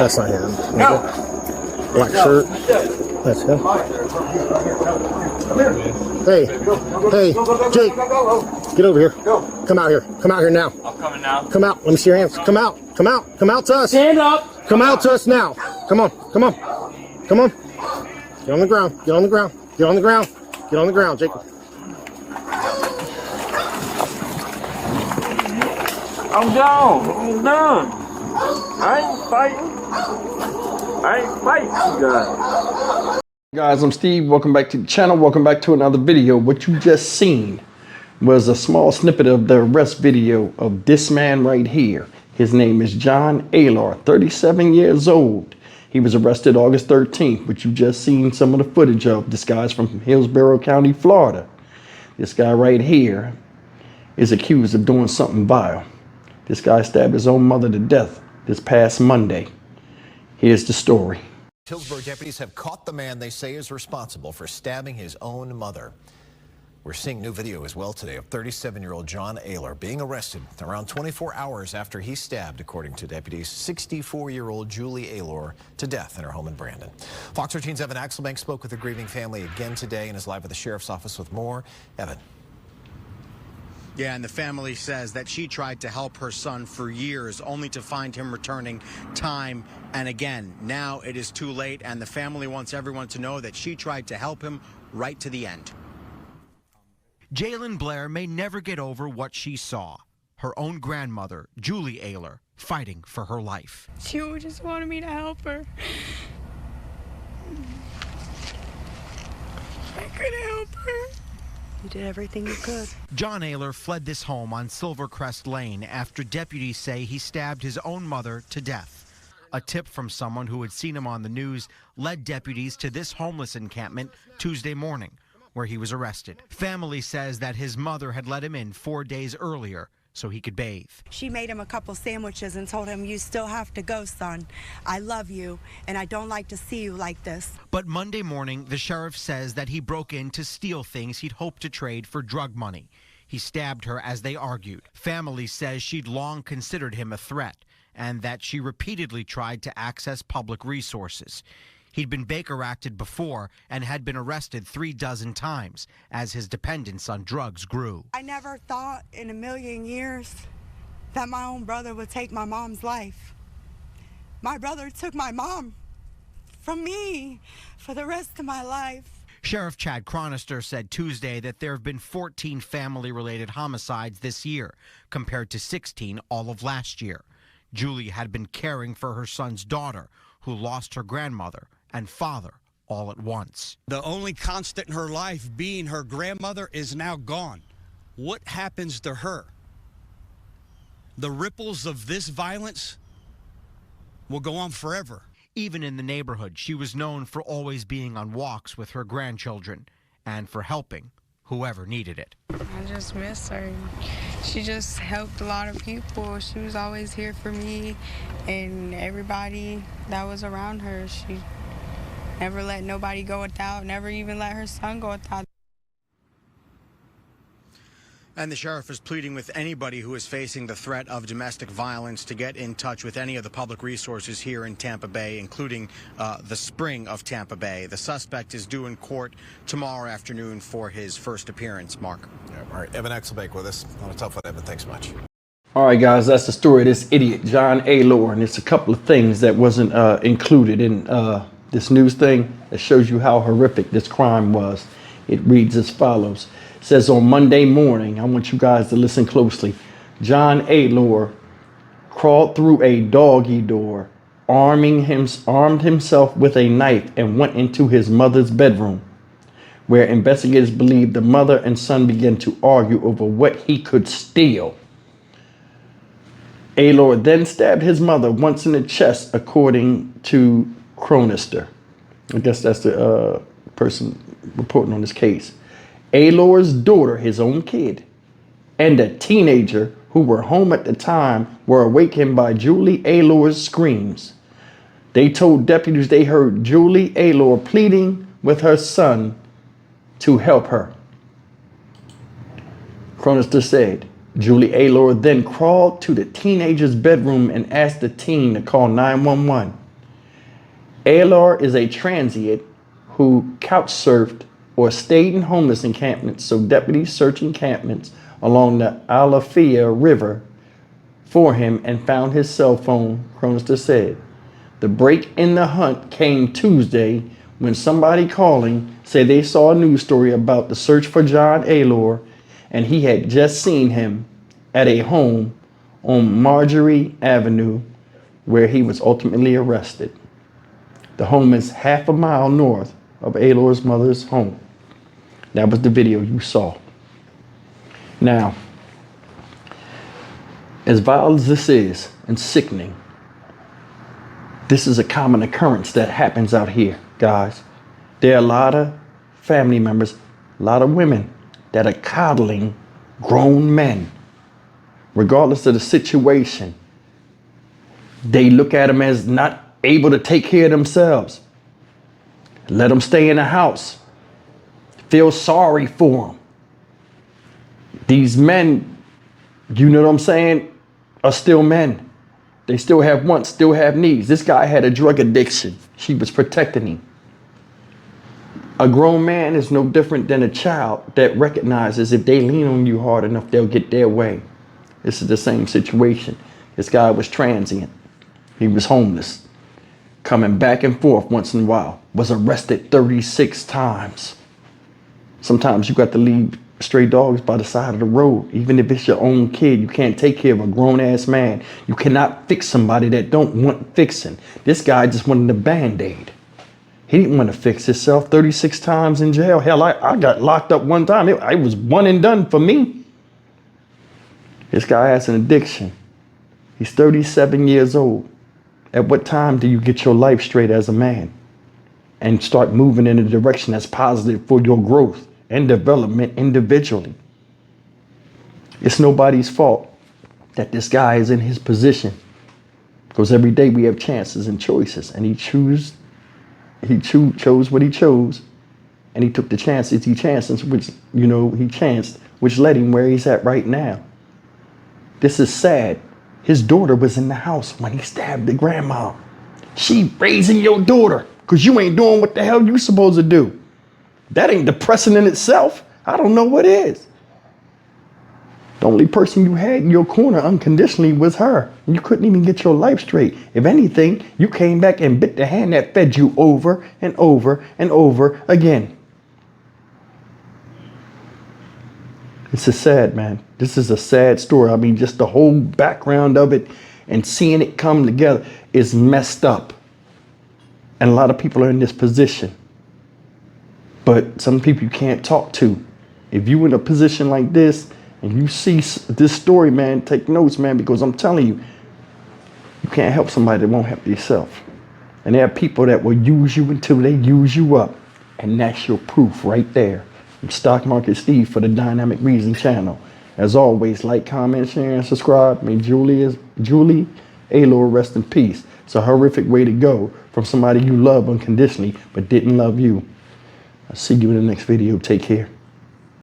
That's not him. Black shirt. That's him. Hey, Jake, get over here. Come out here. Come out here now. I'm coming now. Come out. Let me see your hands. Come out. Come out. Come out to us. Stand up. Come out to us now. Come on. Come on. Come on. Get on the ground. Get on the ground. Get on the ground. Get on the ground, Jake. I'm gone. I'm done. I ain't fighting. I ain't fighting you guys. Guys, I'm Steve. Welcome back to the channel. Welcome back to another video. What you just seen was a small snippet of the arrest video of this man right here. His name is John Aylor, 37 years old. He was arrested August 13th, which you just seen some of the footage of. This guy's from Hillsborough County, Florida. This guy right here is accused of doing something vile. This guy stabbed his own mother to death this past Monday. Here's the story. Hillsborough deputies have caught the man they say is responsible for stabbing his own mother. We're seeing new video as well today of 37-year-old John Aylor being arrested around 24 hours after he stabbed, according to deputies, 64-year-old Julie Aylor to death in her home in Brandon. Fox 13's Evan Axelbank spoke with the grieving family again today and is live at the sheriff's office with more. Evan. Yeah, and the family says that she tried to help her son for years, only to find him returning time and again. Now it is too late, and the family wants everyone to know that she tried to help him right to the end. Jalen Blair may never get over what she saw. Her own grandmother, Julie Aylor, fighting for her life. She just wanted me to help her. I couldn't help her. You did everything you could. John Aylor fled this home on Silvercrest Lane after deputies say he stabbed his own mother to death. A tip from someone who had seen him on the news led deputies to this homeless encampment Tuesday morning, where he was arrested. Family says that his mother had let him in 4 days earlier so he could bathe. She made him a couple sandwiches and told him, "You still have to go, son. I love you, and I don't like to see you like this." But Monday morning, the sheriff says that he broke in to steal things he'd hoped to trade for drug money. He stabbed her as they argued. Family says she'd long considered him a threat and that she repeatedly tried to access public resources. He'd been Baker-acted before and had been arrested 36 times as his dependence on drugs grew. I never thought in a million years that my own brother would take my mom's life. My brother took my mom from me for the rest of my life. Sheriff Chad Chronister said Tuesday that there have been 14 family-related homicides this year, compared to 16 all of last year. Julie had been caring for her son's daughter, who lost her grandmother and father all at once. The only constant in her life, being her grandmother, is now gone. What happens to her? The ripples of this violence will go on forever. Even in the neighborhood, she was known for always being on walks with her grandchildren and for helping whoever needed it. I just miss her. She just helped a lot of people. She was always here for me and everybody that was around her. She never let nobody go without, never even let her son go without. And the sheriff is pleading with anybody who is facing the threat of domestic violence to get in touch with any of the public resources here in Tampa Bay, including the Spring of Tampa Bay. The suspect is due in court tomorrow afternoon for his first appearance. Mark. Yeah, all right, Evan Axelbank with us. On a tough one, Evan. Thanks much. All right, guys, that's the story of this idiot, John Aylor. And it's a couple of things that wasn't included in this news thing that shows you how horrific this crime was. It reads as follows. It says on Monday morning, I want you guys to listen closely. John Aylor crawled through a doggy door, armed himself with a knife, and went into his mother's bedroom, where investigators believe the mother and son began to argue over what he could steal. Aylor then stabbed his mother once in the chest, according to Chronister. I guess that's the person reporting on this case. Aylor's daughter, his own kid, and a teenager who were home at the time were awakened by Julie Aylor's screams. They told deputies they heard Julie Aylor pleading with her son to help her. Chronister said, Julie Aylor then crawled to the teenager's bedroom and asked the teen to call 911. Alar is a transient who couch surfed or stayed in homeless encampments, so deputies searched encampments along the Alafia River for him and found his cell phone, Chronister said. The break in the hunt came Tuesday when somebody calling said they saw a news story about the search for John Alar, and he had just seen him at a home on Marjorie Avenue where he was ultimately arrested. The home is half a mile north of Alar's mother's home. That was the video you saw. Now, as vile as this is and sickening, this is a common occurrence that happens out here, guys. There are a lot of family members, a lot of women that are coddling grown men. Regardless of the situation, they look at them as not able to take care of themselves. Let them stay in the house. Feel sorry for them. These men, you know what I'm saying, are still men. They still have wants, still have needs. This guy had a drug addiction. She was protecting him. A grown man is no different than a child that recognizes if they lean on you hard enough, they'll get their way. This is the same situation. This guy was transient. He was homeless, coming back and forth once in a while, was arrested 36 times. Sometimes you got to leave stray dogs by the side of the road. Even if it's your own kid, you can't take care of a grown-ass man. You cannot fix somebody that don't want fixing. This guy just wanted a Band-Aid. He didn't want to fix himself 36 times in jail. Hell, I got locked up one time. It was one and done for me. This guy has an addiction. He's 37 years old. At what time do you get your life straight as a man and start moving in a direction that's positive for your growth and development individually? It's nobody's fault that this guy is in his position, because every day we have chances and choices, and he chose what he chose, and he took the chances he chanced, which led him where he's at right now. This is sad. His daughter was in the house when he stabbed the grandma. She raising your daughter because you ain't doing what the hell you supposed to do. That ain't depressing in itself. I don't know what is. The only person you had in your corner unconditionally was her. And you couldn't even get your life straight. If anything, you came back and bit the hand that fed you over and over and over again. This is sad, man. This is a sad story. I mean, just the whole background of it and seeing it come together is messed up. And a lot of people are in this position. But some people you can't talk to. If you in a position like this and you see this story, man, take notes, man, because I'm telling you, you can't help somebody that won't help yourself. And there are people that will use you until they use you up. And that's your proof right there. I'm Stock Market Steve for the Dynamic Reason channel. As always, like, comment, share, and subscribe. May Julie Alar rest in peace. It's a horrific way to go from somebody you love unconditionally but didn't love you. I'll see you in the next video. Take care.